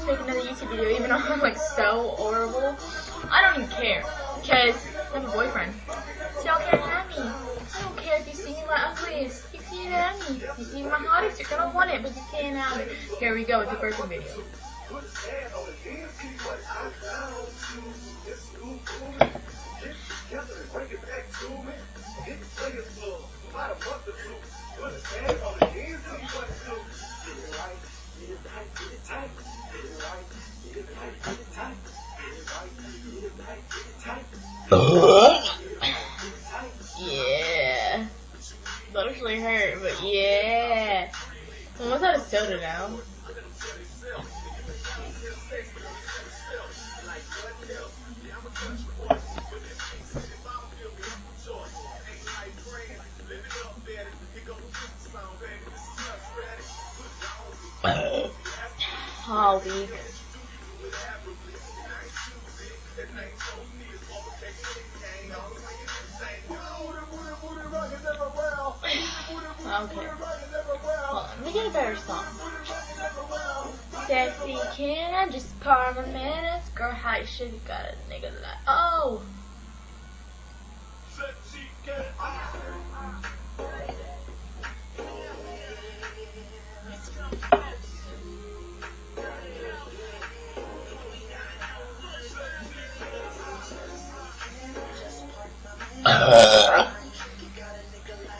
just make another YouTube video, even though I'm like so horrible. I don't even care, because I have a boyfriend. So y'all can't have me. I don't care if you see me my ugliest. You can't have me. You see me my hottest, you're gonna want it, but you can't have it. Here we go with the burping video. Yeah. That actually hurt, but yeah. I'm almost out of soda now. All week. Okay. Hold on, let me get a better song. Sexy, can I just part my minutes? Girl, how you should have got a nigga like, oh!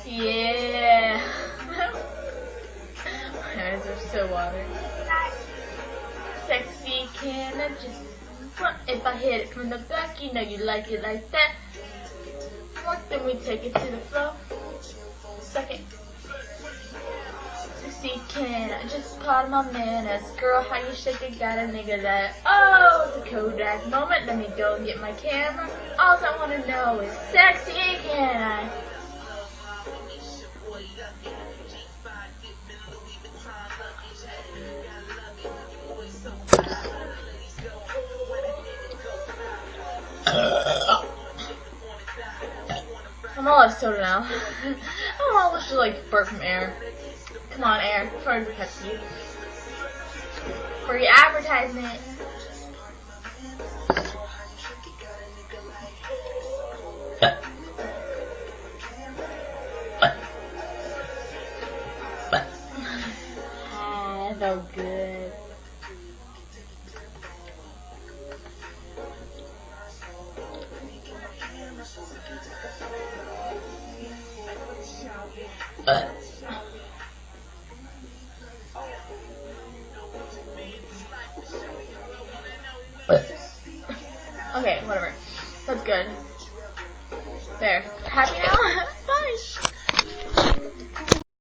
Yeah. My eyes are so watery. Sexy, can I just what if I hit it from the back? You know you like it like that. What then we take it to the floor? Second. Sexy, can I just part my manners? Girl, how you shake it, got a nigga that. Oh, it's a Kodak moment. Let me go and get my camera. All I wanna know is sexy, can I? I'm all out of soda now. I'm all just like burp from air. Come on, air. Sorry for Pepsi. For your advertisement. Ah, so good. Okay, whatever. That's good. There. Happy now? Bye.